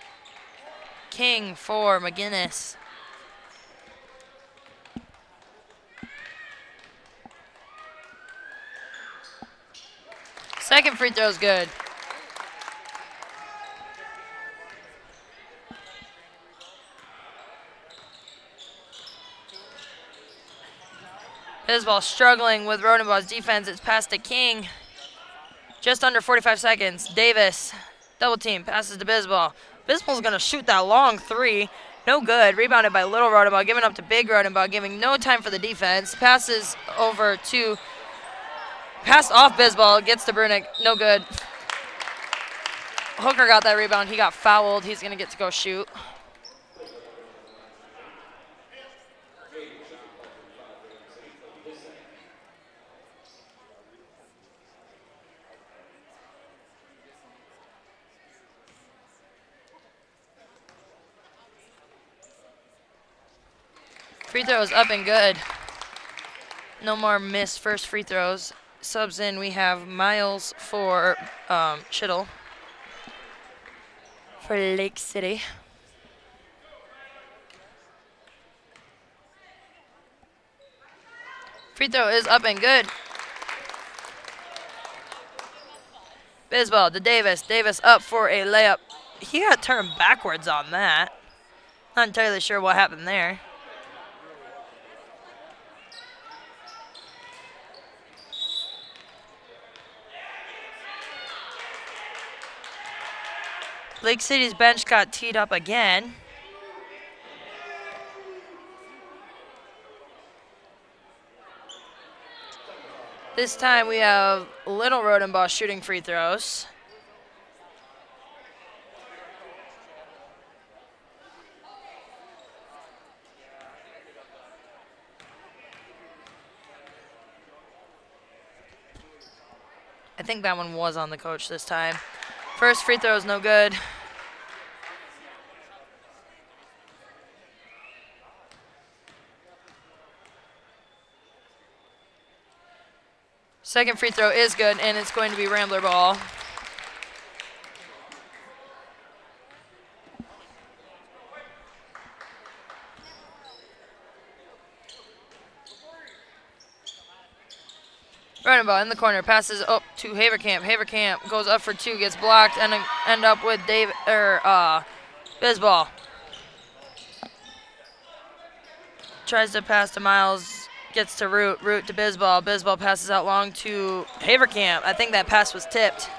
King for McGinnis. Second free throw is good. Bisbal struggling with Rodenbaugh's defense. It's passed to King. Just under 45 seconds. Davis, double team, passes to Bisbal. Bisbal's going to shoot that long three. No good. Rebounded by little Rodenbaugh, giving up to big Rodenbaugh, giving no time for the defense. Passes over to, passed off Bisbal, gets to Brunick. No good. Hooker got that rebound. He got fouled. He's going to get to go shoot. Free throws up and good. No more missed first free throws. Subs in, we have Miles for Schittle for Lake City. Free throw is up and good. Bisbal to Davis. Davis up for a layup. He got turned backwards on that. Not entirely sure what happened there. Lake City's bench got teed up again. This time we have Little Rodenbaugh shooting free throws. I think that one was on the coach this time. First free throw is no good. Second free throw is good, and it's going to be Rambler ball. Rodenbaugh in the corner, passes up to Haverkamp. Haverkamp goes up for two, gets blocked, and end up with Bisbal. Tries to pass to Miles, gets to Root to Bisbal. Bisbal passes out long to Haverkamp. I think that pass was tipped.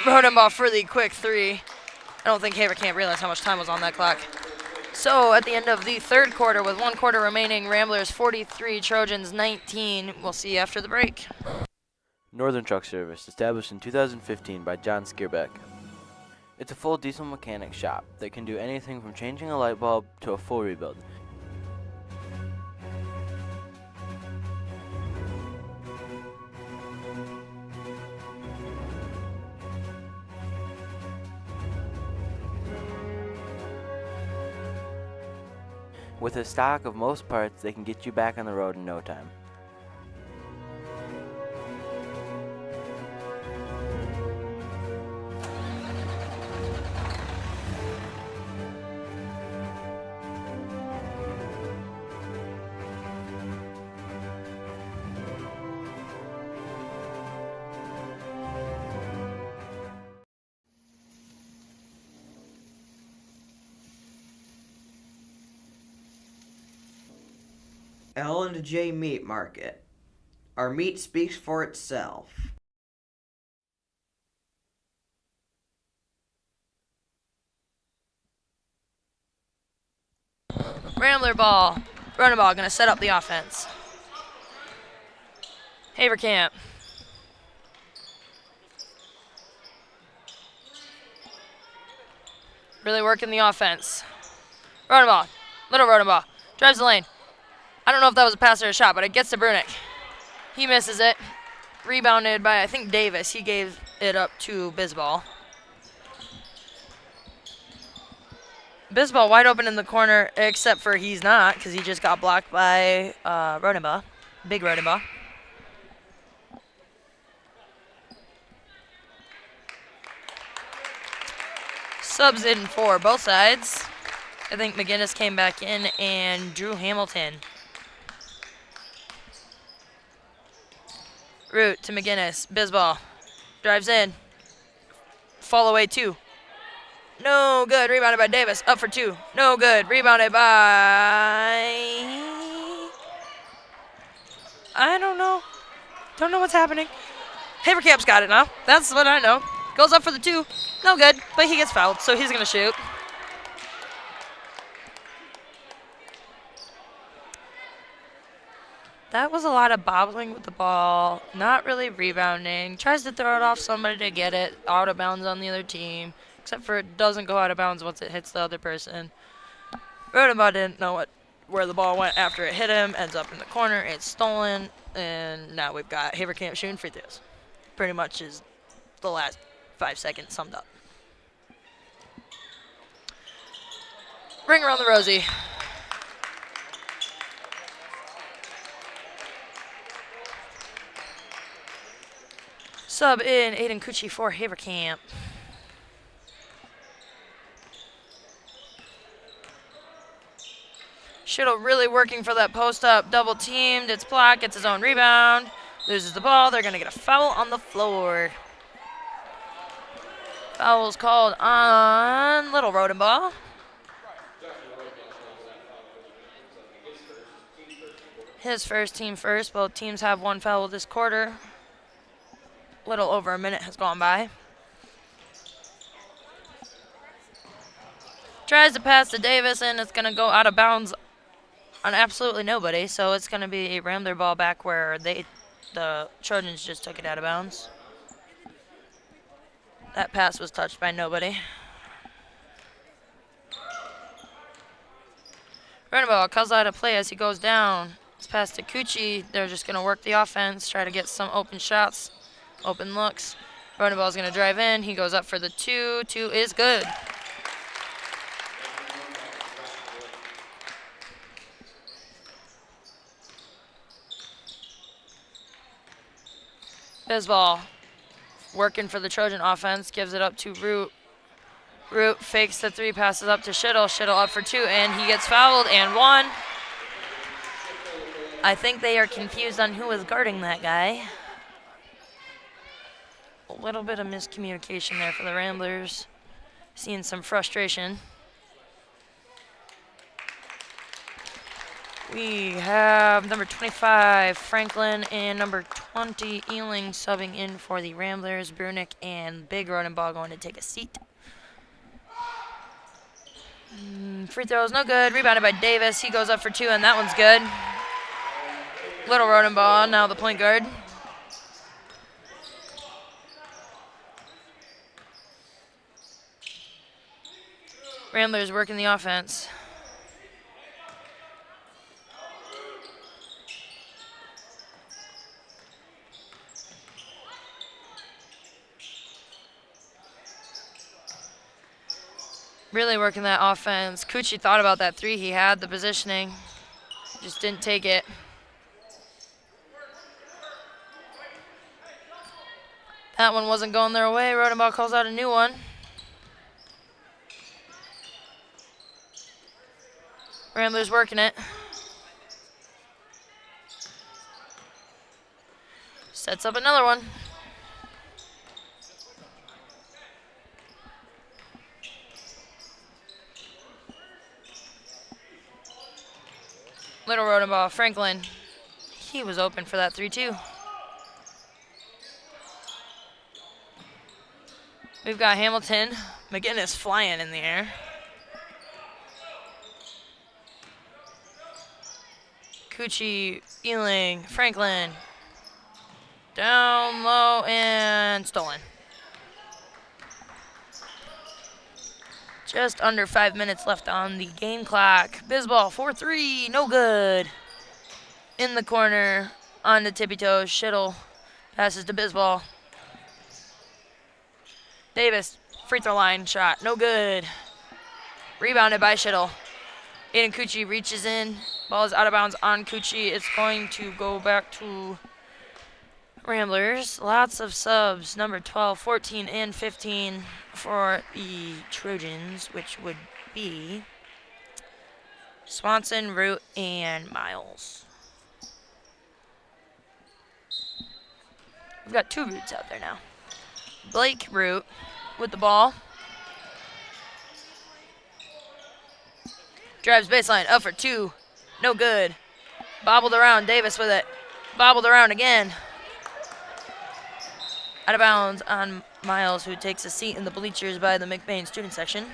Rodenbaugh for the quick three. I don't think Haverkamp realized how much time was on that clock. So at the end of the third quarter, with 1 quarter remaining, Ramblers 43, Trojans 19. We'll see you after the break. Northern Truck Service, established in 2015 by John Skierbeck. It's a full diesel mechanic shop that can do anything from changing a light bulb to a full rebuild. With a stock of most parts, they can get you back on the road in no time. L&J Meat Market. Our meat speaks for itself. Rambler ball. Rodenbaugh gonna set up the offense. Haverkamp. Really working the offense. Rodenbaugh. Little Rodenbaugh. Drives the lane. I don't know if that was a pass or a shot, but it gets to Brunick. He misses it. Rebounded by, I think, Davis. He gave it up to Bisbal. Bisbal wide open in the corner, except for he's not, because he just got blocked by Rodenbaugh. Big Rodenbaugh. Subs in for both sides. I think McGinnis came back in and Drew Hamilton. Root to McGinnis. Bizball. Drives in. Fall away 2. No good. Rebounded by Davis. Up for 2. No good. Rebounded by... I don't know. Don't know what's happening. Havercamp's got it now. That's what I know. Goes up for the 2. No good. But he gets fouled, so he's going to shoot. That was a lot of bobbling with the ball. Not really rebounding. Tries to throw it off somebody to get it. Out of bounds on the other team. Except for it doesn't go out of bounds once it hits the other person. Rodenbaugh didn't know where the ball went after it hit him. Ends up in the corner. It's stolen. And now we've got Havercamp shooting free throws. Pretty much is the last 5 seconds summed up. Ring around the rosy. Sub in Aiden Cucci for Havercamp. Shittle really working for that post up. Double teamed. It's blocked. Gets his own rebound. Loses the ball. They're going to get a foul on the floor. Foul's called on Little Rodenbaugh. His first team first. Both teams have 1 foul this quarter. Little over a minute has gone by. Tries to pass to Davis, and it's going to go out of bounds on absolutely nobody. So it's going to be a Rambler ball back where the Trojans just took it out of bounds. That pass was touched by nobody. Rodenbaugh calls out a play as he goes down. It's passed to Cucci. They're just going to work the offense, try to get some open shots. Open looks. Rodenbaugh's going to drive in. He goes up for the 2. 2 is good. Bizball working for the Trojan offense. Gives it up to Root. Root fakes the 3, passes up to Shittle. Shittle up for 2, and he gets fouled and 1. I think they are confused on who is guarding that guy. A little bit of miscommunication there for the Ramblers. Seeing some frustration. We have number 25, Franklin, and number 20, Ealing, subbing in for the Ramblers. Brunick and Big Rodenbaugh going to take a seat. Free throws, no good. Rebounded by Davis. He goes up for 2, and that one's good. Little Rodenbaugh, now the point guard. Ramblers working the offense. Really working that offense. Cucci thought about that 3. He had the positioning. Just didn't take it. That one wasn't going their way. Rodenbaugh calls out a new one. Ramblers working it. Sets up another one. Little Rodenbaugh, Franklin. He was open for that 3-2. We've got Hamilton. McGinnis flying in the air. Cucci, Ealing, Franklin. Down low and stolen. Just under 5 minutes left on the game clock. Bizball, 4-3, no good. In the corner, on the tippy toes. Shittle passes to Bizball. Davis, free throw line shot, no good. Rebounded by Shittle. Aiden Cucci reaches in. Ball is out of bounds on Cucci. It's going to go back to Ramblers. Lots of subs. Number 12, 14, and 15 for the Trojans, which would be Swanson, Root, and Miles. We've got 2 Roots out there now. Blake Root with the ball. Drives baseline, up for 2. No good. Bobbled around, Davis with it. Bobbled around again. Out of bounds on Miles, who takes a seat in the bleachers by the McBain student section.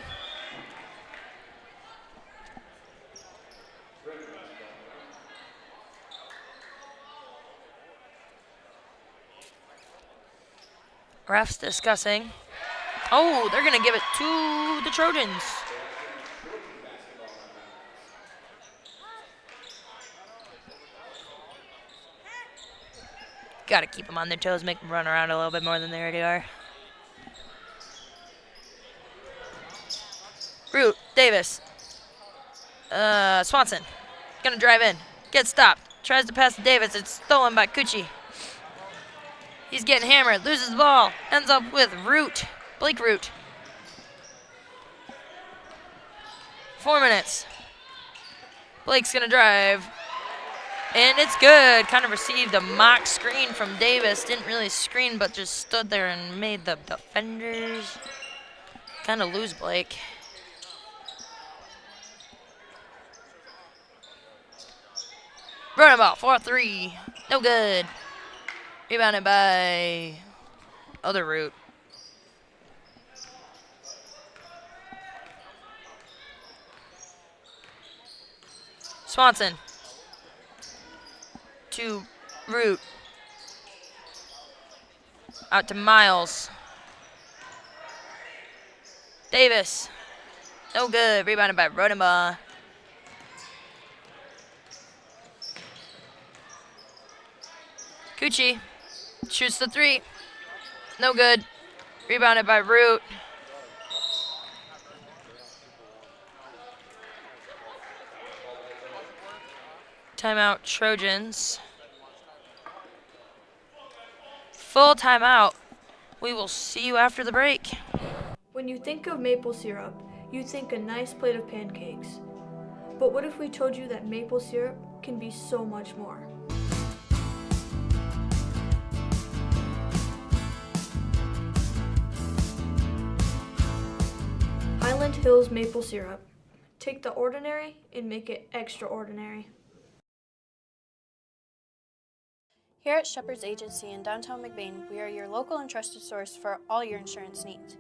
Refs discussing. Oh, they're going to give it to the Trojans. Got to keep them on their toes, make them run around a little bit more than they already are. Root, Davis. Swanson. Gonna drive in. Gets stopped. Tries to pass to Davis. It's stolen by Cucci. He's getting hammered. Loses the ball. Ends up with Root. Blake Root. 4 minutes. Blake's gonna drive. And it's good. Kind of received a mock screen from Davis. Didn't really screen, but just stood there and made the defenders kind of lose Blake. Running ball, 4-3. No good. Rebounded by other Root. Swanson. To Root. Out to Miles. Davis. No good. Rebounded by Rodema. Cucci shoots the 3. No good. Rebounded by Root. Timeout, Trojans. Full timeout. We will see you after the break. When you think of maple syrup, you think a nice plate of pancakes. But what if we told you that maple syrup can be so much more? Highland Hills maple syrup. Take the ordinary and make it extraordinary. Here at Shepherd's Agency in downtown McBain, we are your local and trusted source for all your insurance needs.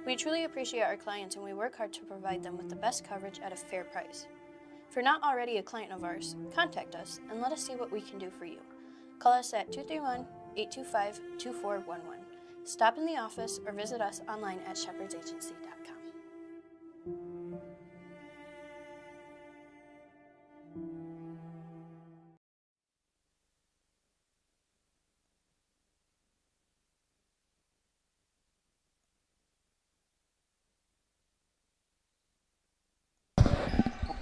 We truly appreciate our clients and we work hard to provide them with the best coverage at a fair price. If you're not already a client of ours, contact us and let us see what we can do for you. Call us at 231-825-2411. Stop in the office or visit us online at shepherdsagency.com.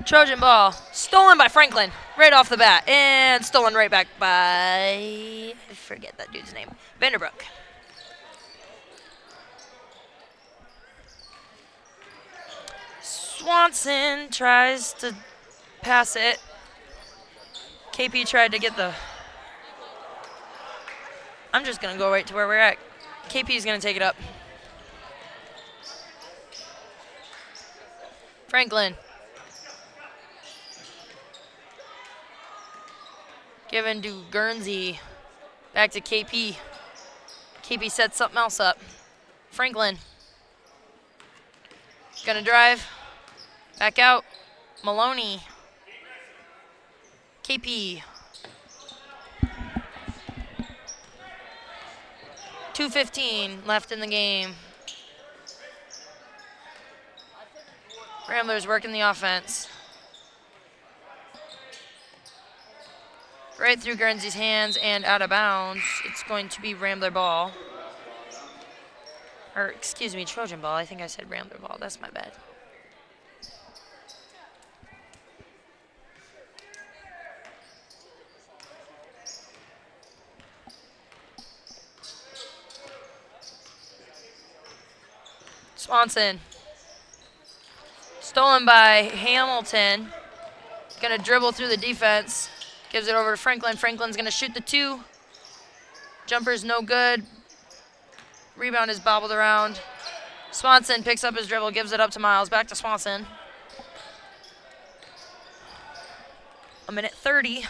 Trojan ball, stolen by Franklin, right off the bat, and stolen right back by, I forget that dude's name, Vanderbrook. Swanson tries to pass it. KP tried to get the, I'm just gonna go right to where we're at. KP's gonna take it up. Franklin. Given to Guernsey. Back to KP. KP sets something else up. Franklin. Gonna drive. Back out. Maloney. KP. 2:15 left in the game. Ramblers working the offense. Right through Guernsey's hands and out of bounds. It's going to be Rambler ball. Or, excuse me, Trojan ball. I think I said Rambler ball. That's my bad. Swanson. Stolen by Hamilton. Gonna dribble through the defense. Gives it over to Franklin. Franklin's gonna shoot the 2. Jumper's no good. Rebound is bobbled around. Swanson picks up his dribble, gives it up to Miles. Back to Swanson. 1:30.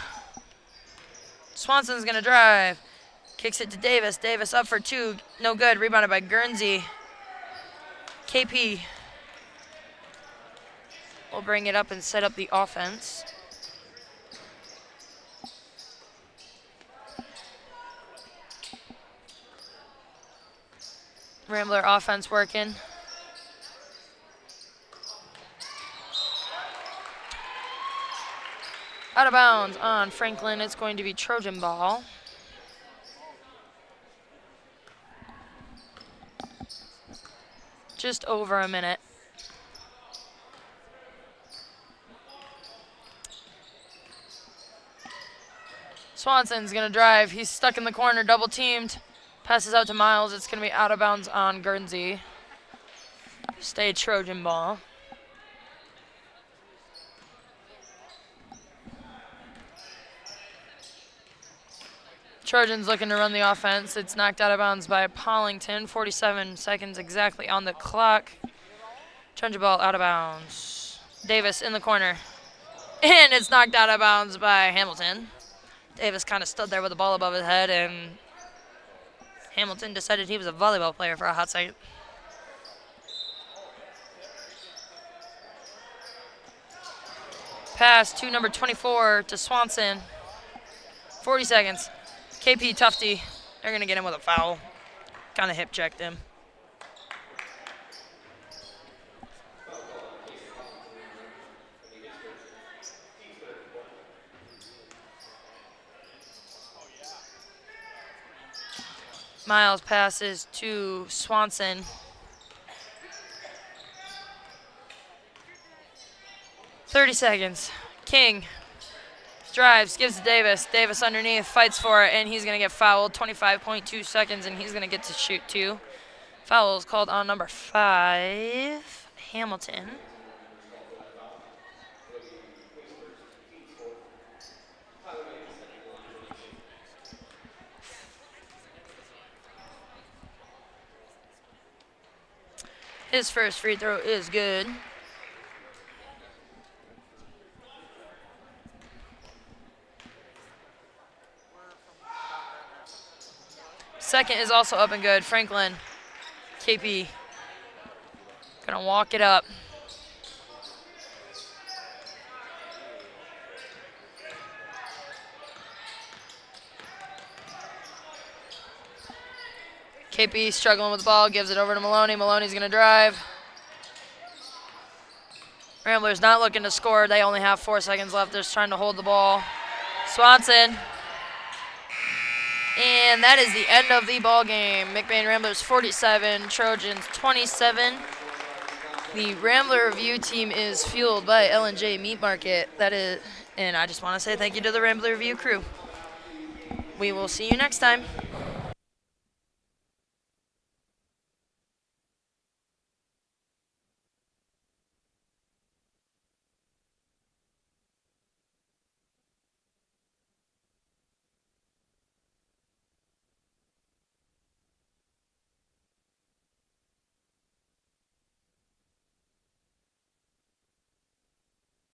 Swanson's going to drive. Kicks it to Davis. Davis up for 2. No good. Rebounded by Guernsey. KP will bring it up and set up the offense. Rambler offense working. Out of bounds on Franklin. It's going to be Trojan ball. Just over a minute. Swanson's going to drive. He's stuck in the corner, double teamed. Passes out to Miles. It's going to be out of bounds on Guernsey. Stay Trojan ball. Trojans looking to run the offense. It's knocked out of bounds by Pollington. 47 seconds exactly on the clock. Trojan ball out of bounds. Davis in the corner. And it's knocked out of bounds by Hamilton. Davis kind of stood there with the ball above his head, and Hamilton decided he was a volleyball player for a hot second. Pass to number 24 to Swanson. 40 seconds. KP Tufty, they're going to get him with a foul. Kind of hip checked him. Miles passes to Swanson. "30 seconds. King drives, gives to Davis. Davis underneath, fights for it, and he's going to get fouled. 25.2 seconds, and he's going to get to shoot 2. Foul is called on number 5, Hamilton. His first free throw is good. Second is also up and good. Franklin, KP, gonna walk it up. KP struggling with the ball, gives it over to Maloney. Maloney's gonna drive. Ramblers not looking to score. They only have 4 seconds left. They're just trying to hold the ball. Swanson. And that is the end of the ball game. McBain Ramblers 47, Trojans 27. The Rambler Review team is fueled by L&J Meat Market. That is, and I just want to say thank you to the Rambler Review crew. We will see you next time.